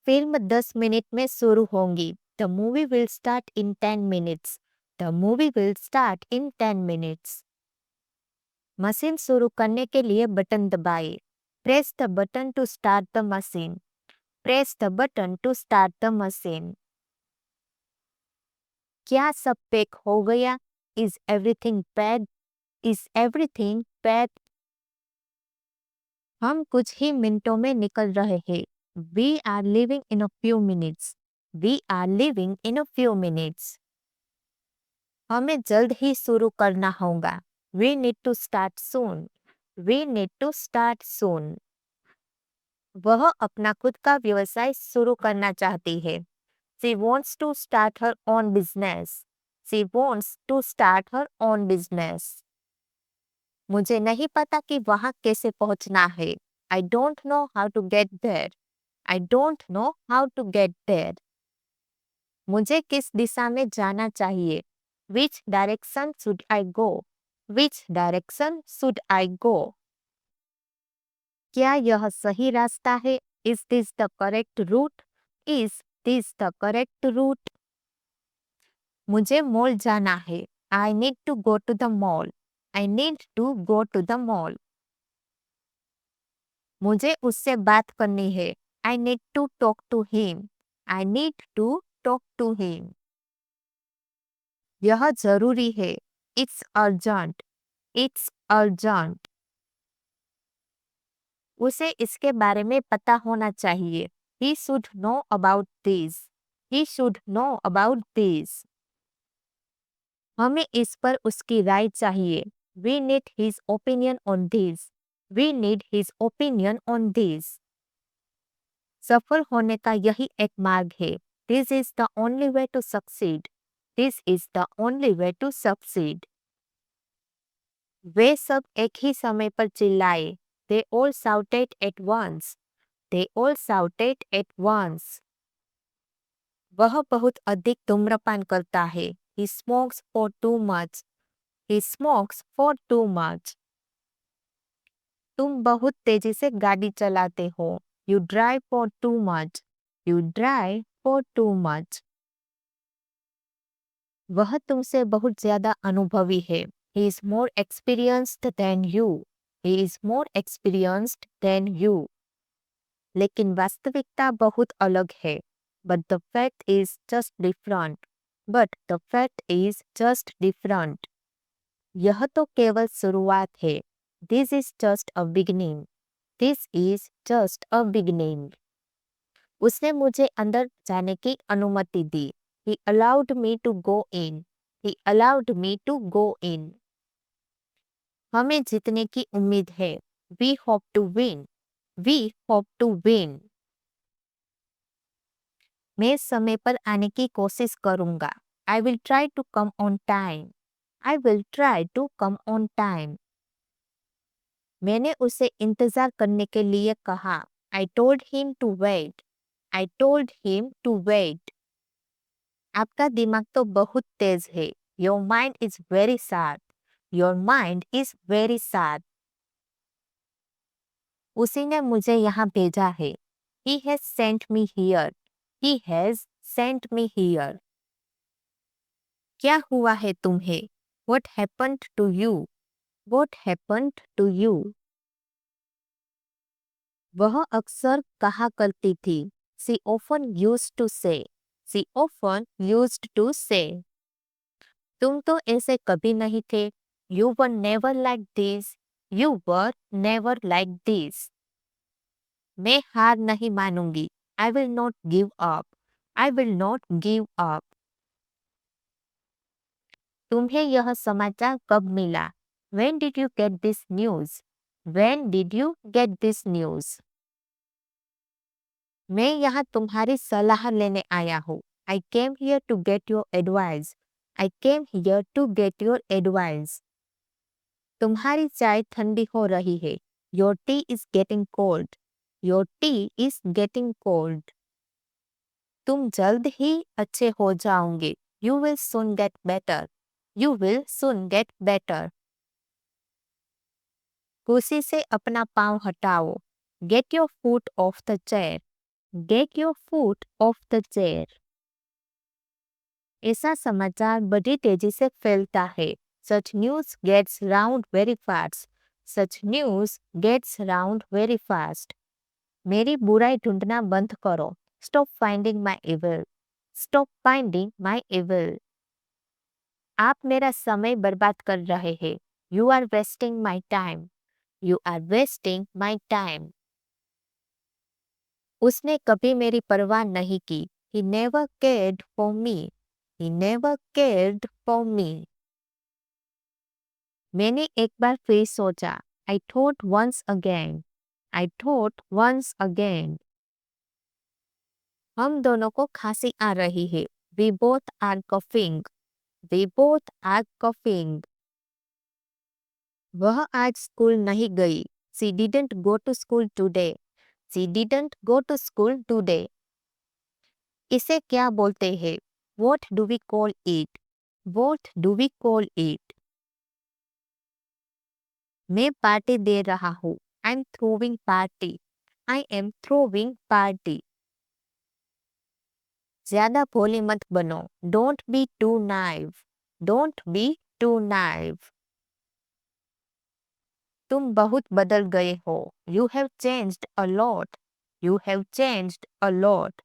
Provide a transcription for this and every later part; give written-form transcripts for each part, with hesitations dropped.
Film 10 minute में शुरू होगी। The movie will start in 10 minutes. The movie will start in 10 minutes. Machine शुरू करने के लिए बटन दबाएं। Press the button to start the machine. Press the button to start the machine. क्या सब पैक हो गया? Is everything packed? Is everything packed? हम कुछ ही मिनटों में निकल रहे हैं। We are leaving in a few minutes. We are leaving in a few minutes. हमें जल्द ही शुरू करना होगा। We need to start soon. We need to start soon. वह अपना खुद का व्यवसाय शुरू करना चाहती है। She wants to start her own business. She wants to start her own business. मुझे नहीं पता कि वहां कैसे पहुंचना है। I don't know how to get there. I don't know how to get there. मुझे किस दिशा में जाना चाहिए? Which direction should I go? Which direction should I go? क्या यह सही रास्ता है? Is this the correct route? Is this the correct route? मुझे मॉल जाना है। I need to go to the mall. I need to go to the mall. मुझे उससे बात करनी है। I need to talk to him. I need to talk to him. यह जरूरी है। It's urgent. It's urgent. उसे इसके बारे में पता होना चाहिए। He should know about this. He should know about this. हमें इस पर उसकी राय चाहिए। We need his opinion on this. We need his opinion on this. सफल होने का यही एक मार्ग है। This is the only way to succeed. This is the only way to succeed. वे सब एक ही समय पर चिल्लाए। They all shouted at once. They all shouted at once. वह बहुत अधिक धूम्रपान करता है। He smokes for too much. He smokes for too much. तुम बहुत तेजी से गाड़ी चलाते हो। You drive for too much. You drive for too much. वह तुमसे बहुत ज्यादा अनुभवी है। He is more experienced than you. He is more experienced than you. लेकिन वास्तविकता बहुत अलग है। But the fact is just different. But the fact is just different. यह तो केवल शुरुआत है। This is just a beginning. This is just a beginning. उसने मुझे अंदर जाने की अनुमति दी। He allowed me to go in. He allowed me to go in. हमें जीतने की उम्मीद है। We hope to win. We hope to win. मैं समय पर आने की कोशिश करूंगा। I will try to come on time. I will try to come on time. मैंने उसे इंतजार करने के लिए कहा। I told him to wait. I told him to wait. आपका दिमाग तो बहुत तेज है। Your mind is very sharp. Your mind is very sharp. उसी ने मुझे यहाँ भेजा है। He has sent me here. He has sent me here. क्या हुआ है तुम्हें? What happened to you? What happened to you? वह अक्सर कहा करती थी। She often used to say. She often used to say. तुम तो ऐसे कभी नहीं थे। You were never like this. You were never like this. मैं हार नहीं मानूंगी। I will not give up. I will not give up. तुम्हें यह समाचार कब मिला? When did you get this news? When did you get this news? मैं यहाँ तुम्हारी सलाह लेने आया हूँ। I came here to get your advice. I came here to get your advice. तुम्हारी चाय ठंडी हो रही है। Your tea is getting cold. Your tea is getting cold. तुम जल्द ही अच्छे हो जाओगे। You will soon get better. You will soon get better. कुर्सी से अपना पाँव हटाओ। Get your foot off the chair. Get your foot off the chair. ऐसा समाचार बड़ी तेजी से फैलता है. Such news gets round very fast. Such news gets round very fast. मेरी बुराई ढूंढना बंद करो. Stop finding my evil. Stop finding my evil. आप मेरा समय बर्बाद कर रहे हैं. You are wasting my time. You are wasting my time. उसने कभी मेरी परवाह नहीं की. He never cared for me. He never cared for me. मैंने एक बार फिर सोचा. I thought once again. I thought once again. हम दोनों को खांसी आ रही है. We both are coughing. We both are coughing. वह आज स्कूल नहीं गई. She didn't go to school today. She didn't go to school today. इसे क्या बोलते हैं? What do we call it? What do we call it? मैं party दे रहा हूँ. I'm throwing party. I am throwing party. ज्यादा भोली मत बनो. Don't be too naive. Don't be too naive. तुम बहुत बदल गए हो. You have changed a lot. You have changed a lot.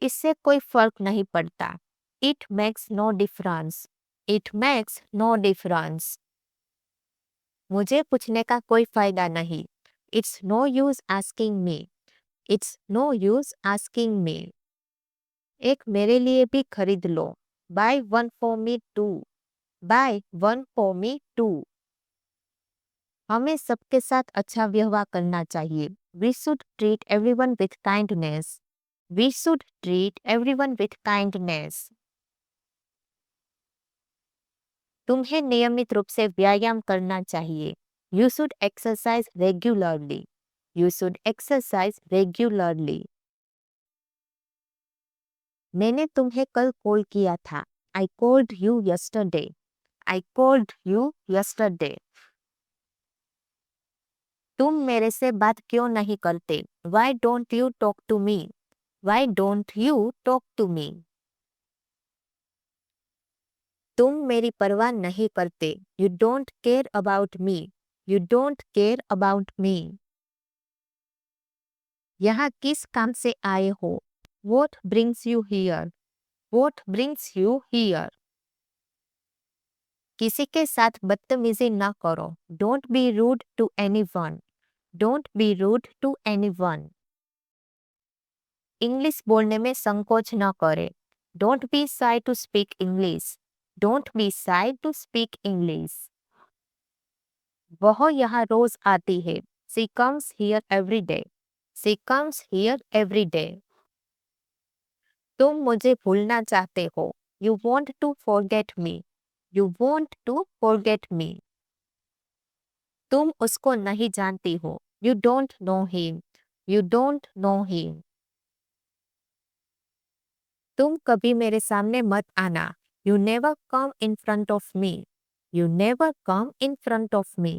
इससे कोई फर्क नहीं पड़ता. It makes no difference. It makes no difference. मुझे पूछने का कोई फायदा नहीं. It's no use asking me. It's no use asking me. एक मेरे लिए भी खरीद लो. Buy one for me too. Buy one for me too. हमें सबके साथ अच्छा व्यवहार करना चाहिए. We should treat everyone with kindness. We should treat everyone with kindness. तुम्हें नियमित रूप से व्यायाम करना चाहिए. You should exercise regularly. You should exercise regularly. मैंने तुम्हें कल कॉल किया था. I called you yesterday. I called you yesterday. तुम मेरे से बात क्यों नहीं करते? Why don't you talk to me? Why don't you talk to me? तुम मेरी परवाह नहीं करते. You don't care about me. You don't care about me. यहाँ किस काम से आए हो? What brings you here? What brings you here? किसी के साथ बदतमीजी ना करो. Don't be rude to anyone. Don't be rude to anyone. English बोलने में संकोच न करें. Don't be shy to speak English. Don't be shy to speak English. वह यहाँ रोज आती है. She comes here every day. She comes here every day. तुम मुझे भूलना चाहते हो. You want to forget me. You want to forget me. तुम उसको नहीं जानती हो. You don't know him. You don't know him. तुम कभी मेरे सामने मत आना. You never come in front of me. You never come in front of me.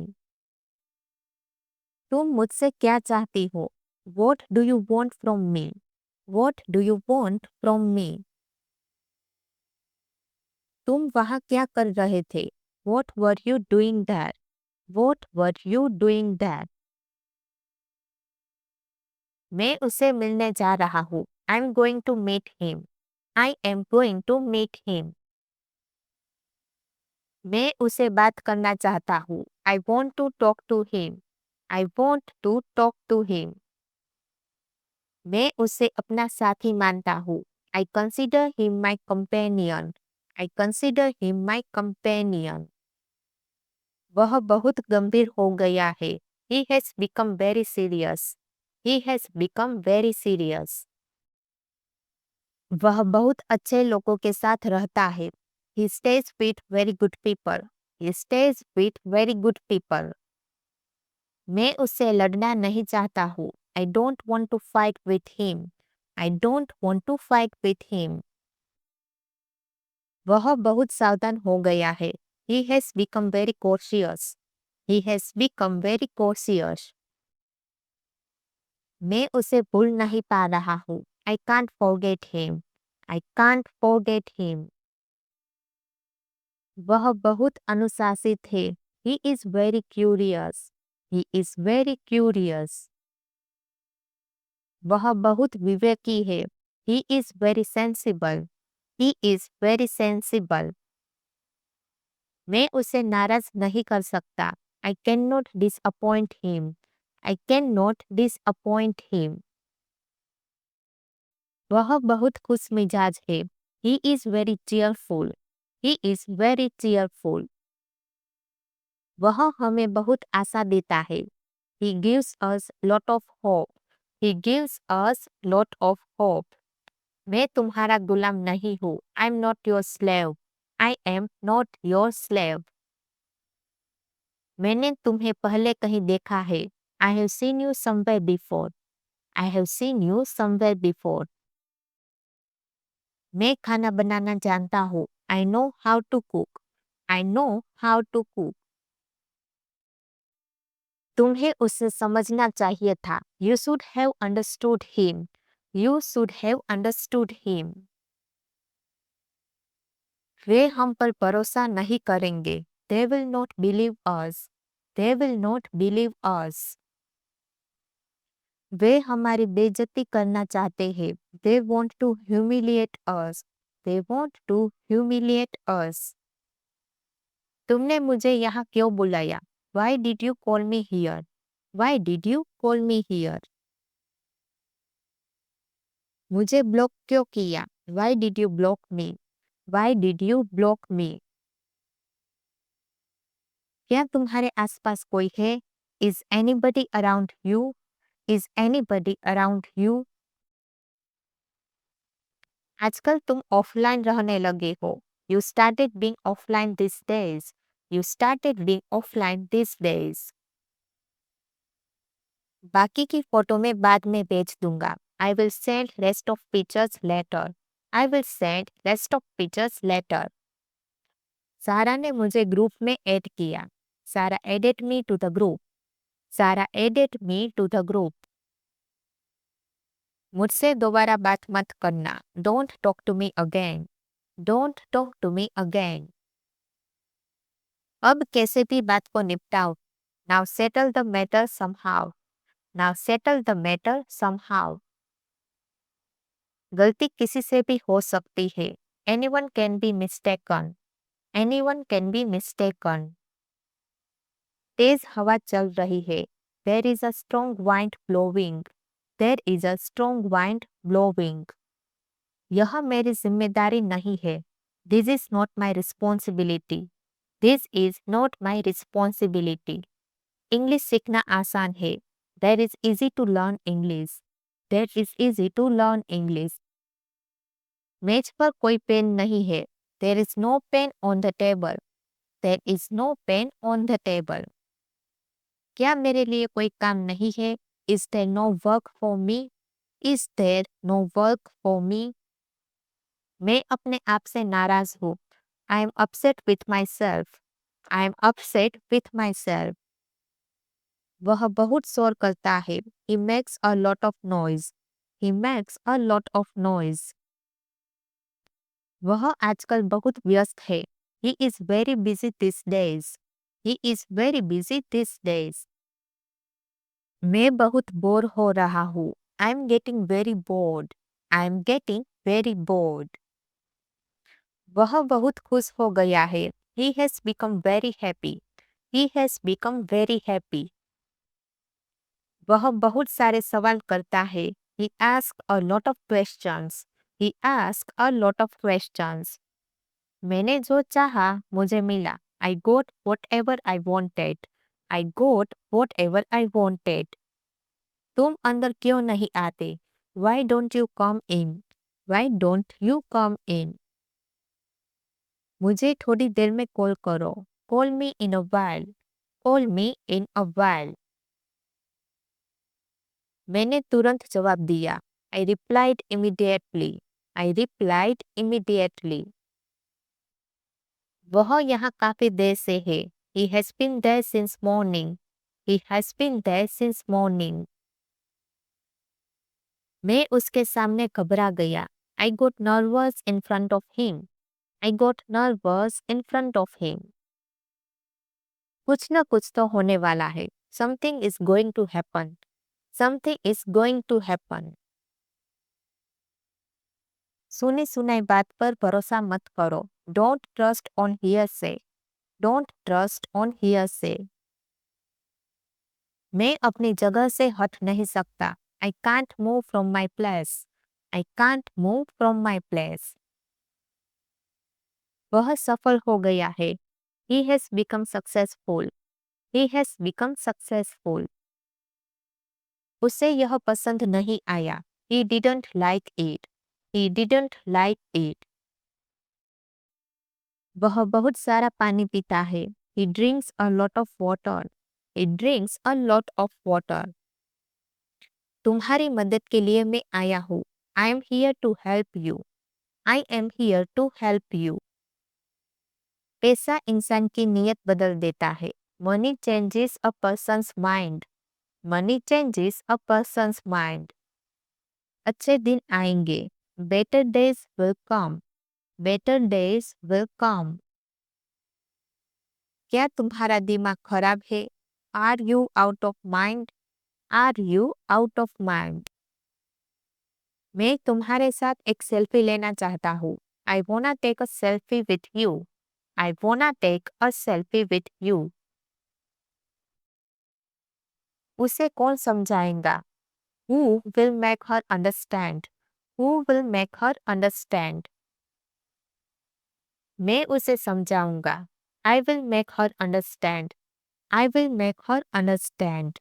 तुम मुझसे क्या चाहती हो? What do you want from me? What do you want from me? तुम वहाँ क्या कर रहे थे? What were you doing there? What were you doing there? मैं उसे मिलने जा रहा हूँ. I'm going to meet him. I am going to meet him. मैं उसे बात करना चाहता हूँ. I want to talk to him. I want to talk to him. मैं उसे अपना साथी मानता हूँ. I consider him my companion. I consider him my companion. वह बहुत गंभीर हो गया है. He has become very serious. He has become very serious. वह बहुत अच्छे लोगों के साथ रहता है. He stays with very good people. He stays with very good people. मैं उससे लड़ना नहीं चाहता हूँ. I don't want to fight with him. I don't want to fight with him. वह बहुत सावधान हो गया है. He has become very cautious. He has become very cautious. मैं उसे भूल नहीं पा रहा हूँ। I can't forget him. I can't forget him. वह बहुत अनुशासित है। He is very curious. He is very curious. वह बहुत विवेकी है। He is very sensible. He is very sensible. मैं उसे नाराज नहीं कर सकता। I cannot disappoint him. I cannot disappoint him. वह बहुत खुश मिजाज है। He is very cheerful. He is very cheerful. वह हमें बहुत आशा देता है। He gives us lot of hope. He gives us lot of hope. मैं तुम्हारा गुलाम नहीं हूँ। I'm not your slave. I am not your slave. मैंने तुम्हें पहले कहीं देखा है। I have seen you somewhere before. I have seen you somewhere before. मैं खाना बनाना जानता हूँ। I know how to cook. I know how to cook. तुम्हें उसे समझना चाहिए था। You should have understood him. You should have understood him. वे हम पर भरोसा नहीं करेंगे। They will not believe us. They will not believe us. वे हमारी बेइज्जती करना चाहते हैं। They want to humiliate us. They want to humiliate us. तुमने मुझे यहाँ क्यों बुलाया? Why did you call me here? Why did you call me here? मुझे ब्लॉक क्यों किया? Why did you block me? Why did you block me? क्या तुम्हारे आसपास कोई है? Is anybody around you? Is anybody around you? आजकल तुम ऑफलाइन रहने लगे हो। You started being offline these days. You started being offline these days. बाकी की फोटो मैं बाद में भेज दूंगा। I will send rest of pictures later. I will send rest of pictures later. सारा ने मुझे ग्रुप में ऐड किया। सारा added me to the group. सारा added me to the group. मुझसे दोबारा बात मत करना। Don't talk to me again. Don't talk to me again. अब कैसे भी बात को निपटाओ। Now settle the matter somehow. Now settle the matter somehow. गलती किसी से भी हो सकती है। Anyone can be mistaken. Anyone can be mistaken. तेज हवा चल रही है। There is a strong wind blowing. There is a strong wind blowing. यह मेरी जिम्मेदारी नहीं है। This is not my responsibility. This is not my responsibility. English सीखना आसान है। That is easy to learn English. That is easy to learn English. मेज पर कोई पेन नहीं है। There is no pen on the table. There is no pen on the table. क्या मेरे लिए कोई काम नहीं है? Is there no work for me? Is there no work for me? मैं अपने आप से नाराज हूँ। I am upset with myself. I am upset with myself. वह बहुत शोर करता है। He makes a lot of noise. He makes a lot of noise. वह आजकल बहुत व्यस्त है। He is very busy these days. He is very busy these days. मैं बहुत बोर हो रहा हूँ। I am getting very bored. I am getting very bored. वह बहुत खुश हो गया है। He has become very happy. He has become very happy. वह बहुत सारे सवाल करता है। He asks a lot of questions. He asks a lot of questions. मैंने जो चाहा मुझे मिला। I got whatever I wanted. I got whatever I wanted. तुम अंदर क्यों नहीं आते? Why don't you come in? Why don't you come in? मुझे थोड़ी देर में कॉल करो। Call me in a while. Call me in a while. मैंने तुरंत जवाब दिया। I replied immediately. I replied immediately. वह यहाँ काफी देर से है। He has been there since morning. He has been there since morning. मैं उसके सामने घबरा गया। I got nervous in front of him. I got nervous in front of him. कुछ न कुछ तो होने वाला है। Something is going to happen. Something is going to happen. सुनी सुनाई बात पर भरोसा मत करो। Don't trust on hearsay. Don't trust on hearsay. मैं अपनी जगह से हट नहीं सकता। I can't move from my place. I can't move from my place. वह सफल हो गया है। He has become successful. He has become successful. उसे यह पसंद नहीं आया। He didn't like it. He didn't like it. वह बहुत सारा पानी पीता है। He drinks a lot of water. He drinks a lot of water. तुम्हारी मदद के लिए मैं आया हूँ। I am here to help you. I am here to help you. पैसा इंसान की नीयत बदल देता है। Money changes a person's mind. Money changes a person's mind. अच्छे दिन आएंगे। Better days will come. Better days will come. क्या तुम्हारा दिमाग खराब है? Are you out of mind? Are you out of mind? मैं तुम्हारे साथ एक सेल्फी लेना चाहता हूँ। I wanna take a selfie with you. I wanna take a selfie with you. उसे कौन समझाएगा? Who will make her understand? Who will make her understand? मैं उसे समझाऊंगा। I will make her understand. I will make her understand.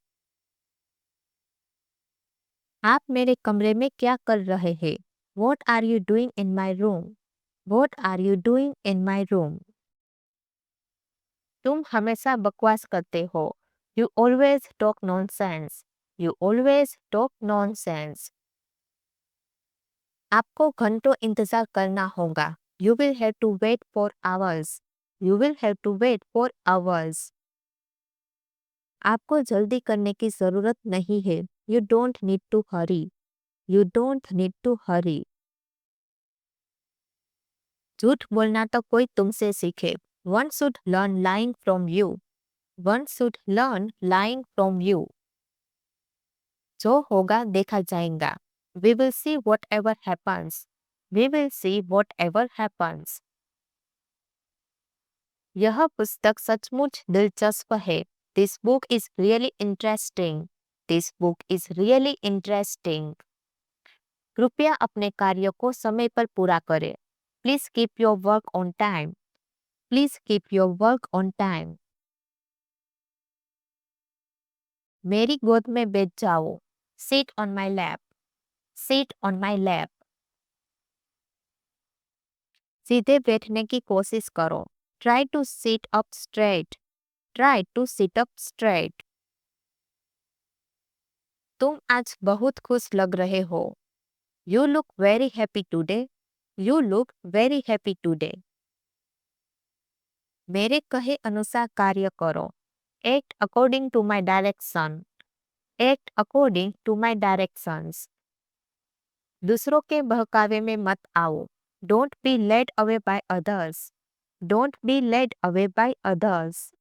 आप मेरे कमरे में क्या कर रहे हैं? What are you doing in my room? What are you doing in my room? तुम हमेशा बकवास करते हो। You always talk nonsense. You always talk nonsense. आपको घंटों इंतजार करना होगा। You will have to wait for hours. You will have to wait for hours. आपको जल्दी करने की जरूरत नहीं है। You don't need to hurry. You don't need to hurry. झूठ बोलना तो कोई तुमसे सीखे। One should learn lying from you. One should learn lying from you. जो होगा देखा जाएगा। We will see whatever happens. We will see whatever happens. यह पुस्तक सचमुच दिलचस्प है। This book is really interesting. This book is really interesting. कृपया अपने कार्य को समय पर पूरा करें। Please keep your work on time. Please keep your work on time. मेरी गोद में बैठ जाओ। Sit on my lap. Sit on my lap. सीधे बैठने की कोशिश करो। Try to sit up straight. Try to sit up straight. तुम आज बहुत खुश लग रहे हो। You look very happy today. You look very happy today. मेरे कहे अनुसार कार्य करो। Act according to my direction. Act according to my directions. दूसरों के बहकावे में मत आओ। Don't be led away by others. Don't be led away by others.